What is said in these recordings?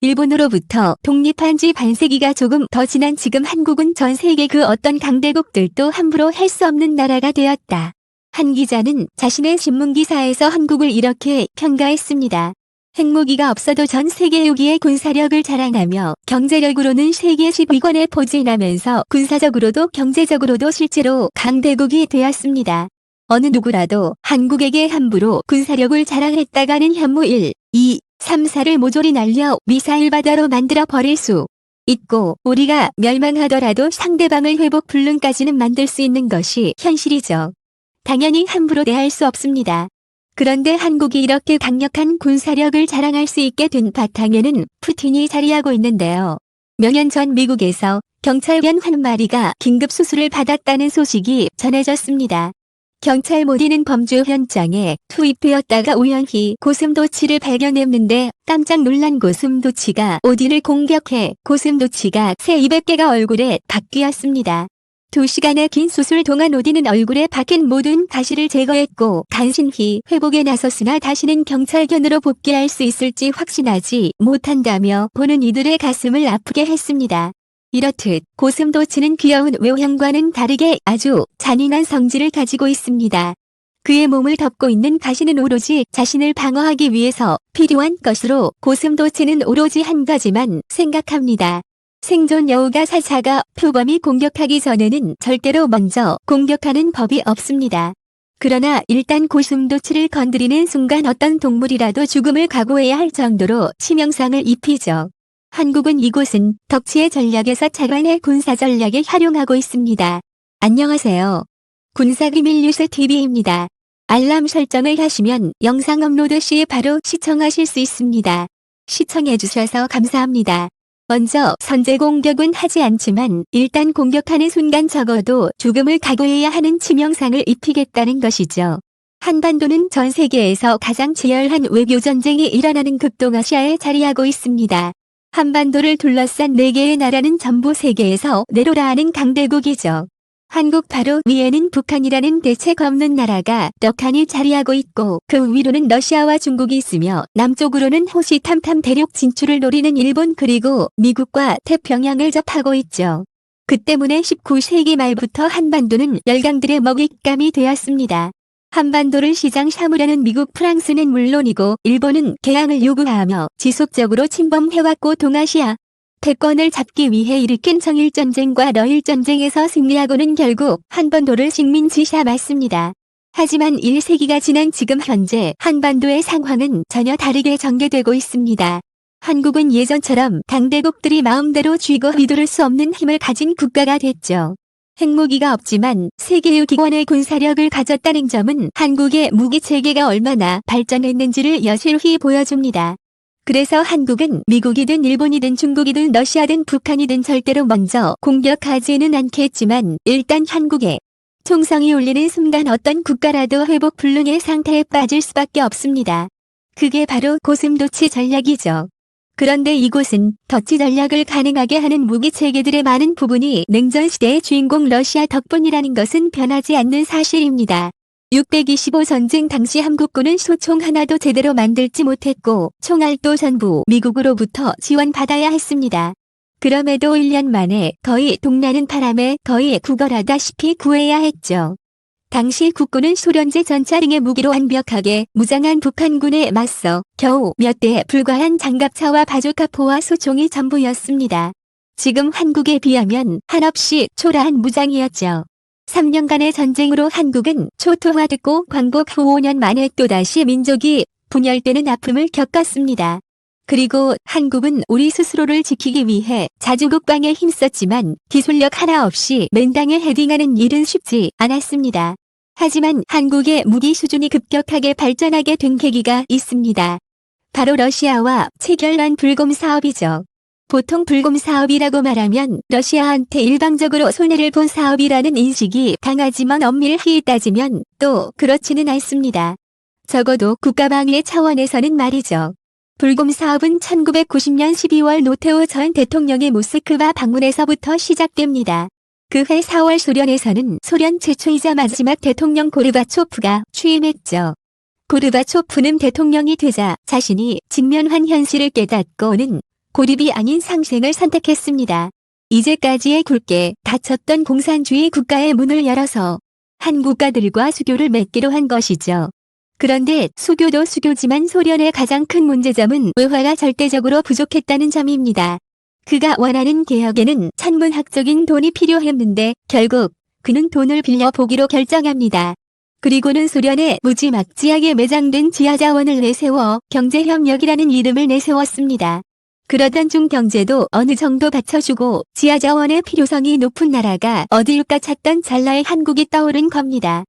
일본으로부터 독립한 지 반세기가 조금 더 지난 지금 한국은 전 세계 그 어떤 강대국들도 함부로 할 수 없는 나라가 되었다. 한 기자는 자신의 신문기사에서 한국을 이렇게 평가했습니다. 핵무기가 없어도 전 세계 6위의 군사력을 자랑하며 경제력으로는 세계 10위권에 포진하면서 군사적으로도 경제적으로도 실제로 강대국이 되었습니다. 어느 누구라도 한국에게 함부로 군사력을 자랑했다가는 현무 1, 2, 3, 4를 모조리 날려 미사일 바다로 만들어 버릴 수 있고 우리가 멸망하더라도 상대방을 회복 불능까지는 만들 수 있는 것이 현실이죠. 당연히 함부로 대할 수 없습니다. 그런데 한국이 이렇게 강력한 군사력을 자랑할 수 있게 된 바탕에는 푸틴이 자리하고 있는데요. 몇 년 전 미국에서 경찰관 한 마리가 긴급 수술을 받았다는 소식이 전해졌습니다. 경찰 모디는 범죄 현장에 투입되었다가 우연히 고슴도치를 발견했는데 깜짝 놀란 고슴도치가 오딘을 공격해 고슴도치가 새 200개가 얼굴에 박히었습니다. 2시간의 긴 수술 동안 오딘은 얼굴에 박힌 모든 가시를 제거했고 간신히 회복에 나섰으나 다시는 경찰견으로 복귀할 수 있을지 확신하지 못한다며 보는 이들의 가슴을 아프게 했습니다. 이렇듯 고슴도치는 귀여운 외형과는 다르게 아주 잔인한 성질을 가지고 있습니다. 그의 몸을 덮고 있는 가시는 오로지 자신을 방어하기 위해서 필요한 것으로 고슴도치는 오로지 한 가지만 생각합니다. 생존 여우가 사자가 표범이 공격하기 전에는 절대로 먼저 공격하는 법이 없습니다. 그러나 일단 고슴도치를 건드리는 순간 어떤 동물이라도 죽음을 각오해야 할 정도로 치명상을 입히죠. 한국은 이곳은 덕치의 전략에서 차관의 군사 전략에 활용하고 있습니다. 안녕하세요. 군사기밀 뉴스 TV입니다. 알람 설정을 하시면 영상 업로드 시 바로 시청하실 수 있습니다. 시청해주셔서 감사합니다. 먼저 선제 공격은 하지 않지만 일단 공격하는 순간 적어도 죽음을 각오해야 하는 치명상을 입히겠다는 것이죠. 한반도는 전 세계에서 가장 치열한 외교전쟁이 일어나는 극동아시아에 자리하고 있습니다. 한반도를 둘러싼 4개의 나라는 전부 세계에서 내로라 하는 강대국이죠. 한국 바로 위에는 북한이라는 대책 없는 나라가 떡하니 자리하고 있고 그 위로는 러시아와 중국이 있으며 남쪽으로는 호시탐탐 대륙 진출을 노리는 일본 그리고 미국과 태평양을 접하고 있죠. 그 때문에 19세기 말부터 한반도는 열강들의 먹잇감이 되었습니다. 한반도를 시장 삼으려는 미국, 프랑스는 물론이고 일본은 개항을 요구하며 지속적으로 침범해왔고 동아시아 패권을 잡기 위해 일으킨 청일전쟁과 러일전쟁에서 승리하고는 결국 한반도를 식민지 삼았습니다. 하지만 1세기가 지난 지금 현재 한반도의 상황은 전혀 다르게 전개되고 있습니다. 한국은 예전처럼 강대국들이 마음대로 쥐고 휘두를 수 없는 힘을 가진 국가가 됐죠. 핵무기가 없지만 세계 6위권의 군사력을 가졌다는 점은 한국의 무기체계가 얼마나 발전했는지를 여실히 보여줍니다. 그래서 한국은 미국이든 일본이든 중국이든 러시아든 북한이든 절대로 먼저 공격하지는 않겠지만 일단 한국에 총성이 울리는 순간 어떤 국가라도 회복 불능의 상태에 빠질 수밖에 없습니다. 그게 바로 고슴도치 전략이죠. 그런데 이곳은 덕치 전략을 가능하게 하는 무기체계들의 많은 부분이 냉전시대의 주인공 러시아 덕분이라는 것은 변하지 않는 사실입니다. 625 전쟁 당시 한국군은 소총 하나도 제대로 만들지 못했고 총알도 전부 미국으로부터 지원받아야 했습니다. 그럼에도 1년 만에 거의 동나는 바람에 거의 구걸하다시피 구해야 했죠. 당시 국군은 소련제 전차 등의 무기로 완벽하게 무장한 북한군에 맞서 겨우 몇 대에 불과한 장갑차와 바조카포와 소총이 전부였습니다. 지금 한국에 비하면 한없이 초라한 무장이었죠. 3년간의 전쟁으로 한국은 초토화됐고 광복 후 5년 만에 또다시 민족이 분열되는 아픔을 겪었습니다. 그리고 한국은 우리 스스로를 지키기 위해 자주 국방에 힘썼지만 기술력 하나 없이 맨땅에 헤딩하는 일은 쉽지 않았습니다. 하지만 한국의 무기 수준이 급격하게 발전하게 된 계기가 있습니다. 바로 러시아와 체결한 불곰 사업이죠. 보통 불곰 사업이라고 말하면 러시아한테 일방적으로 손해를 본 사업이라는 인식이 강하지만 엄밀히 따지면 또 그렇지는 않습니다. 적어도 국가방위 차원에서는 말이죠. 불곰 사업은 1990년 12월 노태우 전 대통령의 모스크바 방문에서부터 시작됩니다. 그해 4월 소련에서는 소련 최초이자 마지막 대통령 고르바초프가 취임했죠. 고르바초프는 대통령이 되자 자신이 직면한 현실을 깨닫고는 고립이 아닌 상생을 선택했습니다. 이제까지의 굵게 닫혔던 공산주의 국가의 문을 열어서 한 국가들과 수교를 맺기로 한 것이죠. 그런데 수교도 수교지만 소련의 가장 큰 문제점은 외화가 절대적으로 부족했다는 점입니다. 그가 원하는 개혁에는 천문학적인 돈이 필요했는데 결국 그는 돈을 빌려보기로 결정합니다. 그리고는 소련의 무지막지하게 매장된 지하자원을 내세워 경제협력이라는 이름을 내세웠습니다. 그러던 중 경제도 어느 정도 받쳐주고 지하자원의 필요성이 높은 나라가 어디일까 찾던 찰나에 한국이 떠오른 겁니다.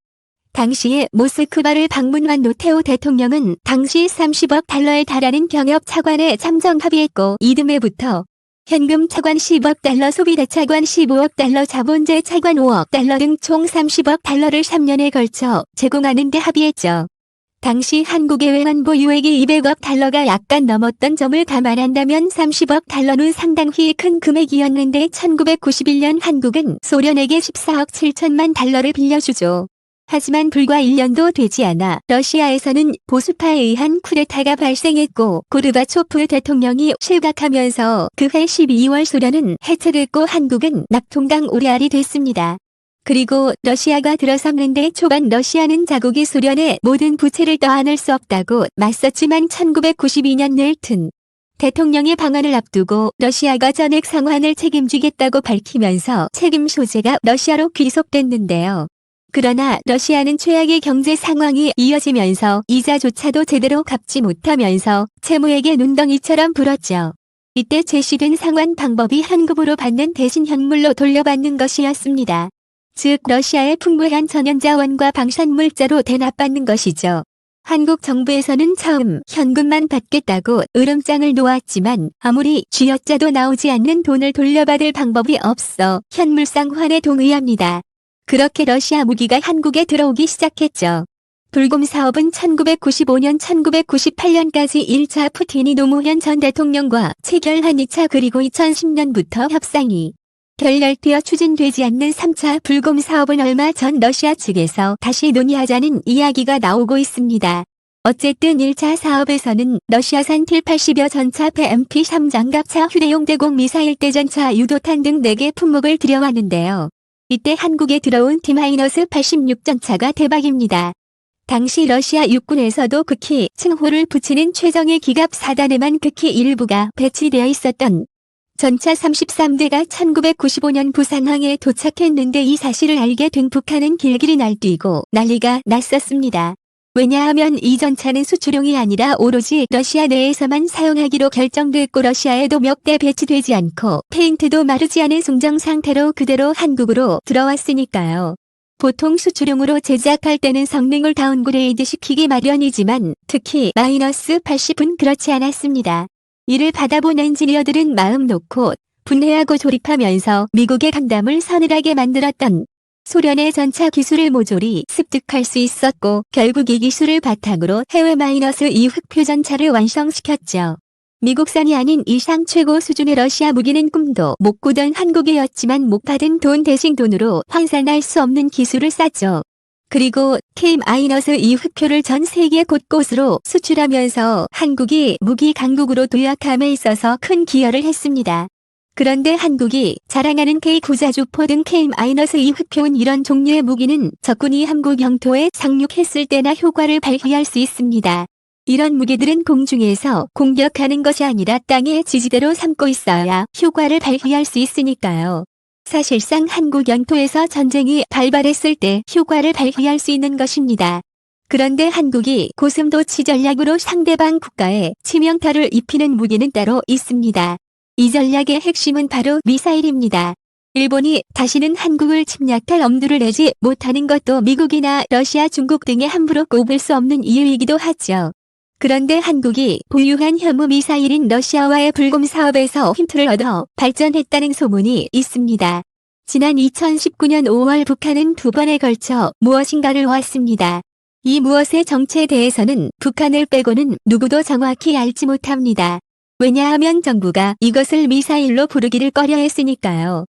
당시에 모스크바를 방문한 노태우 대통령은 당시 30억 달러에 달하는 경협 차관에 잠정 합의했고 이듬해부터 현금 차관 10억 달러, 소비대 차관 15억 달러, 자본재 차관 5억 달러 등 총 30억 달러를 3년에 걸쳐 제공하는 데 합의했죠. 당시 한국의 외환 보유액이 200억 달러가 약간 넘었던 점을 감안한다면 30억 달러는 상당히 큰 금액이었는데 1991년 한국은 소련에게 14억 7천만 달러를 빌려주죠. 하지만 불과 1년도 되지 않아 러시아에서는 보수파에 의한 쿠데타가 발생했고 고르바초프 대통령이 실각하면서 그해 12월 소련은 해체됐고 한국은 낙통강 오리알이 됐습니다. 그리고 러시아가 들어섰는데 초반 러시아는 자국이 소련의 모든 부채를 떠안을 수 없다고 맞섰지만 1992년 넬튼 대통령의 방한을 앞두고 러시아가 전액 상환을 책임지겠다고 밝히면서 책임 소재가 러시아로 귀속됐는데요. 그러나 러시아는 최악의 경제 상황이 이어지면서 이자조차도 제대로 갚지 못하면서 채무에게 눈덩이처럼 불었죠. 이때 제시된 상환 방법이 현금으로 받는 대신 현물로 돌려받는 것이었습니다. 즉 러시아의 풍부한 천연자원과 방산물자로 대납받는 것이죠. 한국 정부에서는 처음 현금만 받겠다고 으름장을 놓았지만 아무리 쥐어짜도 나오지 않는 돈을 돌려받을 방법이 없어 현물상환에 동의합니다. 그렇게 러시아 무기가 한국에 들어오기 시작했죠. 불곰 사업은 1995년 1998년까지 1차 푸틴이 노무현 전 대통령과 체결한 2차 그리고 2010년부터 협상이 결렬되어 추진되지 않는 3차 불곰 사업은 얼마 전 러시아 측에서 다시 논의하자는 이야기가 나오고 있습니다. 어쨌든 1차 사업에서는 러시아산 틸-80여 전차 BMP-3 장갑차 휴대용 대공 미사일 대전차 유도탄 등 4개 품목을 들여왔는데요. 이때 한국에 들어온 T-86 전차가 대박입니다. 당시 러시아 육군에서도 극히 칭호를 붙이는 최정예 기갑 4단에만 극히 일부가 배치되어 있었던 전차 33대가 1995년 부산항에 도착했는데 이 사실을 알게 된 북한은 길길이 날뛰고 난리가 났었습니다. 왜냐하면 이 전차는 수출용이 아니라 오로지 러시아 내에서만 사용하기로 결정됐고 러시아에도 몇 대 배치되지 않고 페인트도 마르지 않은 송정 상태로 그대로 한국으로 들어왔으니까요. 보통 수출용으로 제작할 때는 성능을 다운그레이드 시키기 마련이지만 특히 -80은 그렇지 않았습니다. 이를 받아본 엔지니어들은 마음 놓고 분해하고 조립하면서 미국의 간담을 서늘하게 만들었던 소련의 전차 기술을 모조리 습득할 수 있었고 결국 이 기술을 바탕으로 해외 -2 흑표 전차를 완성시켰죠. 미국산이 아닌 이상 최고 수준의 러시아 무기는 꿈도 못 꾸던 한국이었지만 못 받은 돈 대신 돈으로 환산할 수 없는 기술을 쌓죠. 그리고 K-2 흑표를 전 세계 곳곳으로 수출하면서 한국이 무기 강국으로 도약함에 있어서 큰 기여를 했습니다. 그런데 한국이 자랑하는 K9자주포 등 K-2 흑표는 이런 종류의 무기는 적군이 한국 영토에 상륙했을 때나 효과를 발휘할 수 있습니다. 이런 무기들은 공중에서 공격하는 것이 아니라 땅의 지지대로 삼고 있어야 효과를 발휘할 수 있으니까요. 사실상 한국 영토에서 전쟁이 발발했을 때 효과를 발휘할 수 있는 것입니다. 그런데 한국이 고슴도치 전략으로 상대방 국가에 치명타를 입히는 무기는 따로 있습니다. 이 전략의 핵심은 바로 미사일입니다. 일본이 다시는 한국을 침략할 엄두를 내지 못하는 것도 미국이나 러시아, 중국 등에 함부로 꼽을 수 없는 이유이기도 하죠. 그런데 한국이 보유한 혐오 미사일인 러시아와의 불곰 사업에서 힌트를 얻어 발전했다는 소문이 있습니다. 지난 2019년 5월 북한은 2번에 걸쳐 무엇인가를 왔습니다. 이 무엇의 정체에 대해서는 북한을 빼고는 누구도 정확히 알지 못합니다. 왜냐하면 정부가 이것을 미사일로 부르기를 꺼려했으니까요.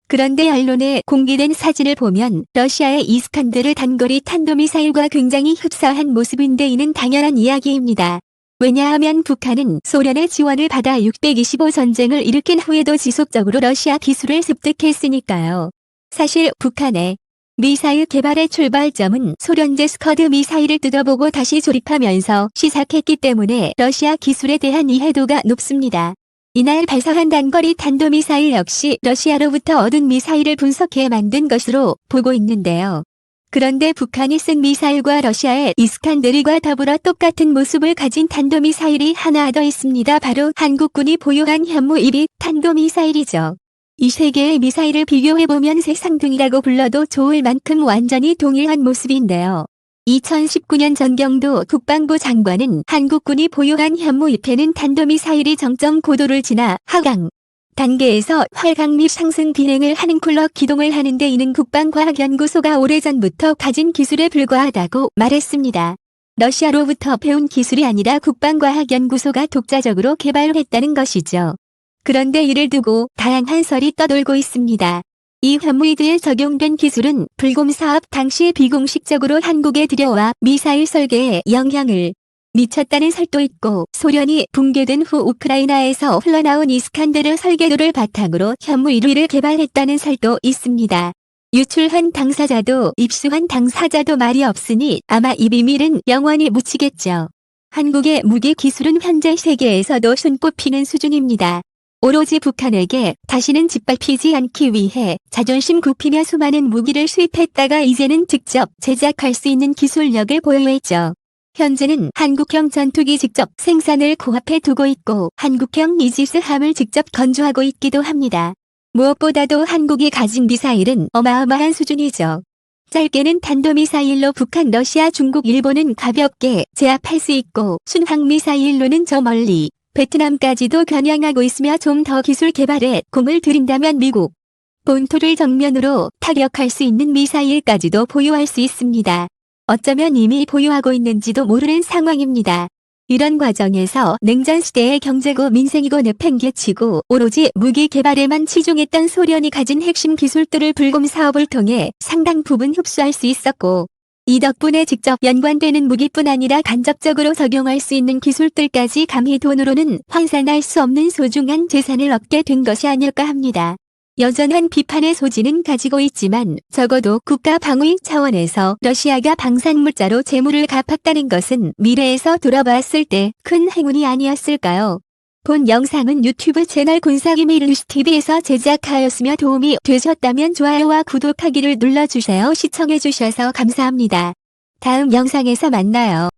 그런데 언론에 공개된 사진을 보면 러시아의 이스칸데르 단거리 탄도미사일과 굉장히 흡사한 모습인데 이는 당연한 이야기입니다. 왜냐하면 북한은 소련의 지원을 받아 625 전쟁을 일으킨 후에도 지속적으로 러시아 기술을 습득했으니까요. 사실 북한의 미사일 개발의 출발점은 소련제 스커드 미사일을 뜯어보고 다시 조립하면서 시작했기 때문에 러시아 기술에 대한 이해도가 높습니다. 이날 발사한 단거리 탄도미사일 역시 러시아로부터 얻은 미사일을 분석해 만든 것으로 보고 있는데요. 그런데 북한이 쓴 미사일과 러시아의 이스칸데르과 더불어 똑같은 모습을 가진 탄도미사일이 하나 더 있습니다. 바로 한국군이 보유한 현무 1위 탄도미사일이죠. 이 세 개의 미사일을 비교해보면 새쌍둥이라고 불러도 좋을 만큼 완전히 동일한 모습인데요. 2019년 전경도 국방부 장관은 한국군이 보유한 현무 2회는 탄도미사일이 정점 고도를 지나 하강 단계에서 활강 및 상승 비행을 하는 쿨럭 기동을 하는데 이는 국방과학연구소가 오래전부터 가진 기술에 불과하다고 말했습니다. 러시아로부터 배운 기술이 아니라 국방과학연구소가 독자적으로 개발했다는 것이죠. 그런데 이를 두고 다양한 설이 떠돌고 있습니다. 이 현무이드에 적용된 기술은 불곰 사업 당시 비공식적으로 한국에 들여와 미사일 설계에 영향을 미쳤다는 설도 있고, 소련이 붕괴된 후 우크라이나에서 흘러나온 이스칸데르 설계도를 바탕으로 현무 1위를 개발했다는 설도 있습니다. 유출한 당사자도 입수한 당사자도 말이 없으니 아마 이 비밀은 영원히 묻히겠죠. 한국의 무기 기술은 현재 세계에서도 손꼽히는 수준입니다. 오로지 북한에게 다시는 짓밟히지 않기 위해 자존심 굽히며 수많은 무기를 수입했다가 이제는 직접 제작할 수 있는 기술력을 보유했죠. 현재는 한국형 전투기 직접 생산을 코앞에 두고 있고 한국형 이지스함을 직접 건조하고 있기도 합니다. 무엇보다도 한국이 가진 미사일은 어마어마한 수준이죠. 짧게는 탄도미사일로 북한, 러시아, 중국, 일본은 가볍게 제압할 수 있고 순항미사일로는 저 멀리 베트남까지도 겨냥하고 있으며 좀 더 기술 개발에 공을 들인다면 미국 본토를 정면으로 타격할 수 있는 미사일까지도 보유할 수 있습니다. 어쩌면 이미 보유하고 있는지도 모르는 상황입니다. 이런 과정에서 냉전시대의 경제고 민생이고 내팽개치고 오로지 무기 개발에만 치중했던 소련이 가진 핵심 기술들을 불곰 사업을 통해 상당 부분 흡수할 수 있었고, 이 덕분에 직접 연관되는 무기뿐 아니라 간접적으로 적용할 수 있는 기술들까지 감히 돈으로는 환산할 수 없는 소중한 재산을 얻게 된 것이 아닐까 합니다. 여전한 비판의 소지는 가지고 있지만 적어도 국가 방위익 차원에서 러시아가 방산물자로 재물을 갚았다는 것은 미래에서 돌아봤을 때 큰 행운이 아니었을까요? 본 영상은 유튜브 채널 군사기밀 뉴스TV에서 제작하였으며 도움이 되셨다면 좋아요와 구독하기를 눌러주세요. 시청해주셔서 감사합니다. 다음 영상에서 만나요.